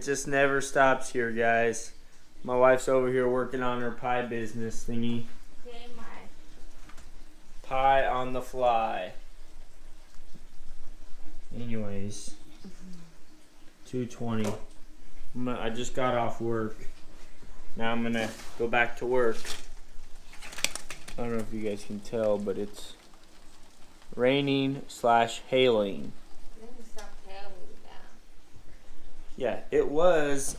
just never stops here, guys. My wife's over here working on her pie business thingy. Pie on the fly. Anyways, 2:20. I just got off work. Now I'm gonna go back to work. I don't know if you guys can tell, but it's raining / hailing. Yeah, it was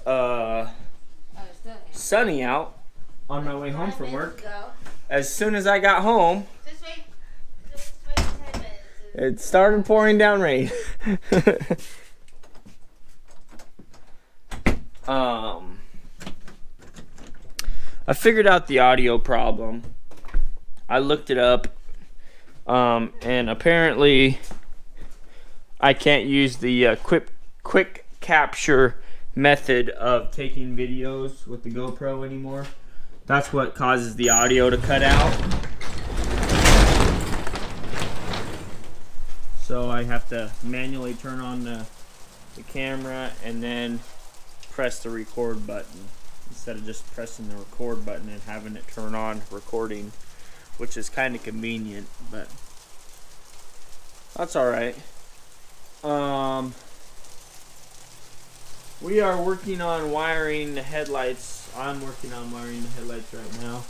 sunny out on my way home from work. As soon as I got home, it started pouring down rain. I figured out the audio problem. I looked it up, and apparently I can't use the quick capture method of taking videos with the GoPro anymore. That's what causes the audio to cut out. So I have to manually turn on the camera and then press the record button instead of just pressing the record button and having it turn on recording, which is kind of convenient, but that's all right. We are working on wiring the headlights. I'm working on wiring the headlights right now.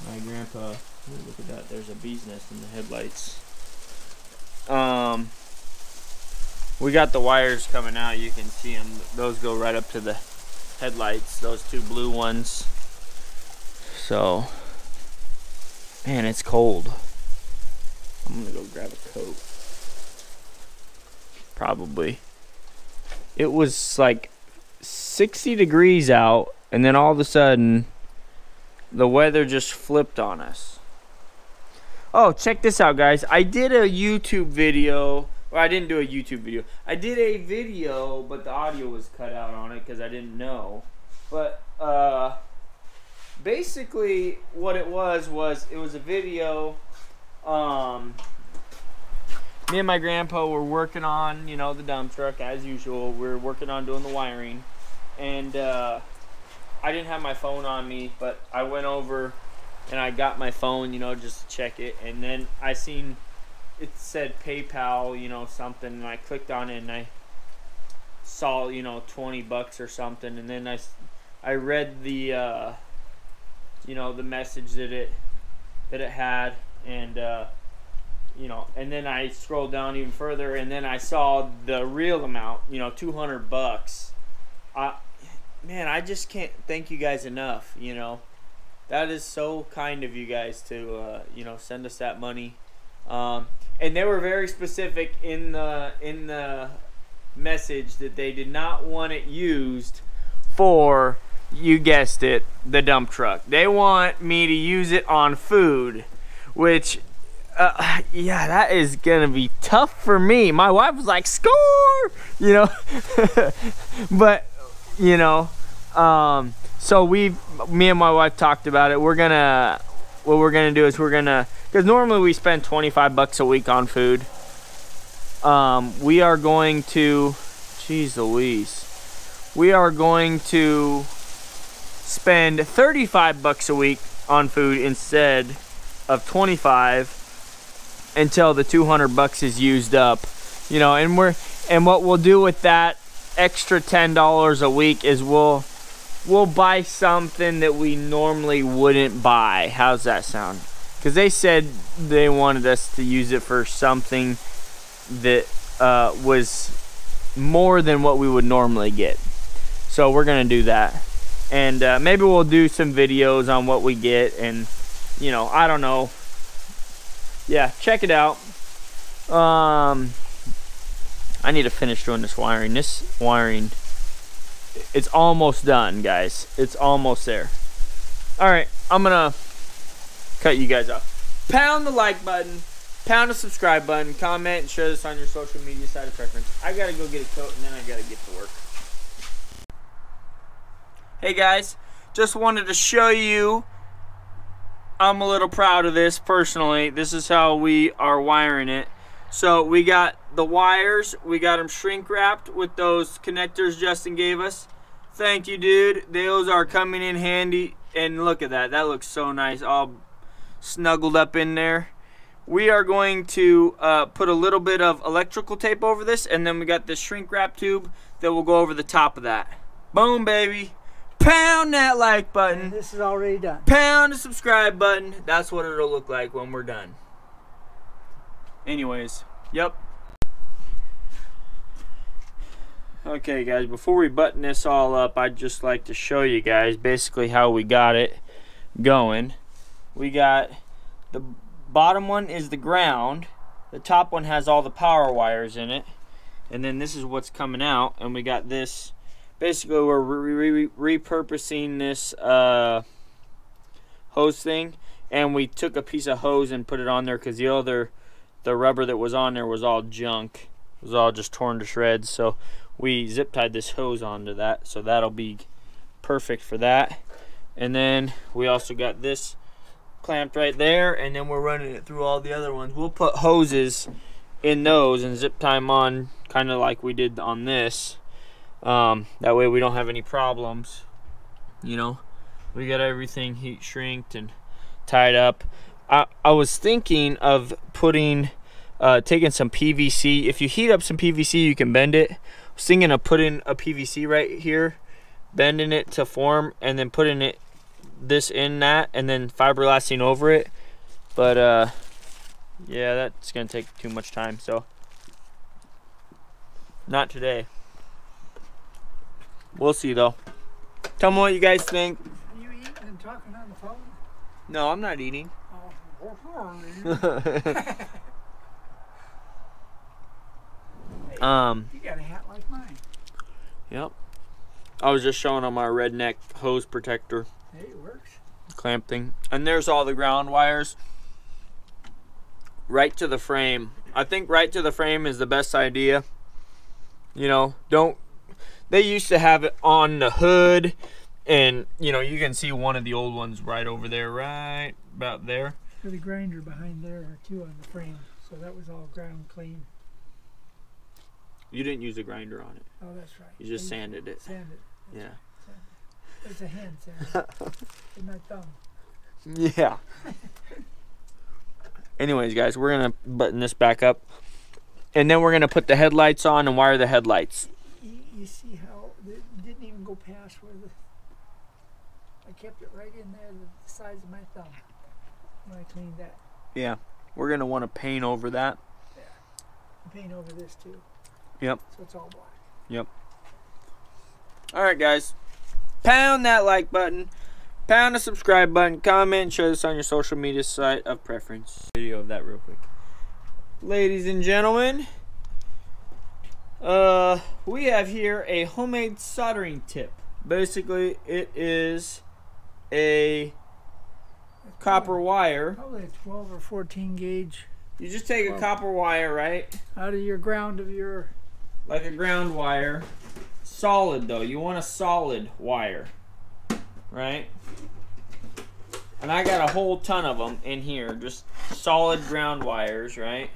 My grandpa, look at that, there's a bee's nest in the headlights. We got the wires coming out, you can see them. Those go right up to the headlights, those two blue ones. So, man, it's cold. I'm gonna go grab a coat. Probably. It was like 60 degrees out, and then all of a sudden the weather just flipped on us. Oh, check this out, guys. I did a YouTube video. Well, I didn't do a YouTube video. I did a video, but the audio was cut out on it because I didn't know. But basically what it was it was a video. Me and my grandpa were working on, you know, the dump truck as usual. We were working on doing the wiring, and I didn't have my phone on me, but I went over and I got my phone, you know, just to check it, and then I seen it said PayPal, you know, something, and I clicked on it and I saw, you know, 20 bucks or something, and then I read the you know, the message that it had, and you know, and then I scrolled down even further, and then I saw the real amount, you know, 200 bucks. Man, I just can't thank you guys enough, you know. That is so kind of you guys to, you know, send us that money. And they were very specific in the message that they did not want it used for, you guessed it, the dump truck. They want me to use it on food, which, yeah, that is gonna be tough for me. My wife was like, score, you know. But, you know, so me and my wife talked about it. What we're gonna do is because normally we spend 25 bucks a week on food. We are going to, geez Louise, we are going to spend 35 bucks a week on food instead of 25 until the 200 bucks is used up, you know. And what we'll do with that extra $10 a week is we'll buy something that we normally wouldn't buy. How's that sound? Because they said they wanted us to use it for something that was more than what we would normally get. So we're gonna do that, and maybe we'll do some videos on what we get, and, you know, I don't know. Yeah, check it out. I need to finish doing this wiring. It's almost done, guys. It's almost there. All right, I'm gonna cut you guys off. Pound the like button, pound the subscribe button, comment, and share this on your social media site of preference. I gotta go get a coat, and then I gotta get to work. Hey guys, just wanted to show you, I'm a little proud of this personally. This is how we are wiring it. So we got the wires, we got them shrink wrapped with those connectors Justin gave us. Thank you, dude. Those are coming in handy. And look at that. That looks so nice. All snuggled up in there. We are going to put a little bit of electrical tape over this. And then we got this shrink wrap tube that will go over the top of that. Boom, baby. Pound that like button. And this is already done. Pound the subscribe button. That's what it'll look like when we're done. Anyways, yep. Okay guys, before we button this all up, I'd just like to show you guys basically how we got it going. We got the bottom one is the ground, the top one has all the power wires in it, and then this is what's coming out, and we got this, basically we're repurposing this hose thing, and we took a piece of hose and put it on there because the rubber that was on there was all junk. It was all just torn to shreds, so we zip tied this hose onto that, so that'll be perfect for that. And then we also got this clamped right there, and then we're running it through all the other ones. We'll put hoses in those and zip tie them on kind of like we did on this. That way we don't have any problems. You know, we got everything heat shrinked and tied up. I was thinking of putting taking some PVC. If you heat up some PVC, you can bend it. I was thinking of putting a PVC right here, bending it to form, and then putting this in that, and then fiberglassing over it. But yeah, that's gonna take too much time, so not today. We'll see though. Tell me what you guys think. Are you eating and talking on the phone? No, I'm not eating. You got a hat like mine. Yep. I was just showing on my redneck hose protector. Hey, it works. Clamp thing. And there's all the ground wires. Right to the frame. I think right to the frame is the best idea. You know, they used to have it on the hood, and you know, you can see one of the old ones right over there, right about there. There's a grinder behind there too on the frame, so that was all ground clean. You didn't use a grinder on it. Oh, that's right. You just sanded it. Sanded. Yeah. It's a hand sand. With my thumb. Yeah. Anyways, guys, we're gonna button this back up, and then we're gonna put the headlights on and wire the headlights. You see how it didn't even go past where I kept it right in there, the size of my thumb, when I cleaned that. Yeah, we're gonna want to paint over that. Yeah, and paint over this too. Yep. So it's all black. Yep. All right, guys. Pound that like button. Pound the subscribe button. Comment and share this on your social media site of preference. Video of that real quick. Ladies and gentlemen, we have here a homemade soldering tip. Basically, it is a copper wire. Probably a 12 or 14 gauge. You just take a copper wire, right? Out of your ground of your... Like a ground wire. Solid though, you want a solid wire, right? And I got a whole ton of them in here, just solid ground wires, right?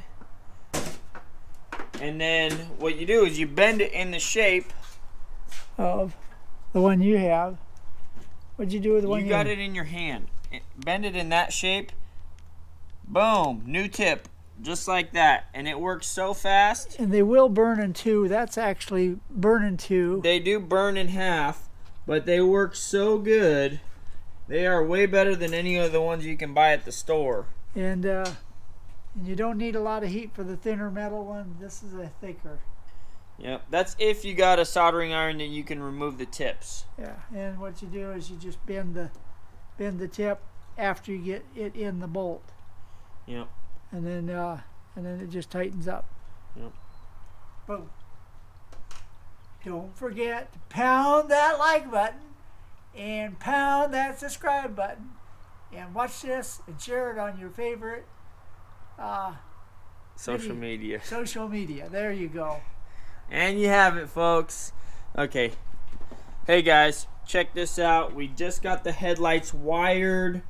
And then what you do is you bend it in the shape of the one you have. What'd you do with the one you got? It in your hand. Bend it in that shape. Boom, new tip. Just like that, and it works so fast. And they will burn in two. That's actually burn in two. They do burn in half, but they work so good. They are way better than any of the ones you can buy at the store. And you don't need a lot of heat for the thinner metal one. This is a thicker. Yep, that's if you got a soldering iron that you can remove the tips. Yeah, and what you do is you just bend the tip after you get it in the bolt. Yep. And then it just tightens up. Yep. Boom. Don't forget to pound that like button and pound that subscribe button, and watch this and share it on your favorite social media. Social media. There you go. And you have it, folks. Okay. Hey guys, check this out. We just got the headlights wired.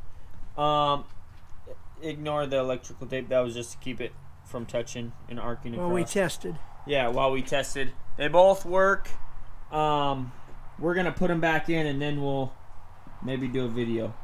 Ignore the electrical tape. That was just to keep it from touching and arcing across. Well, we tested. Yeah, while we tested. They both work. we're gonna put them back in, and then we'll maybe do a video.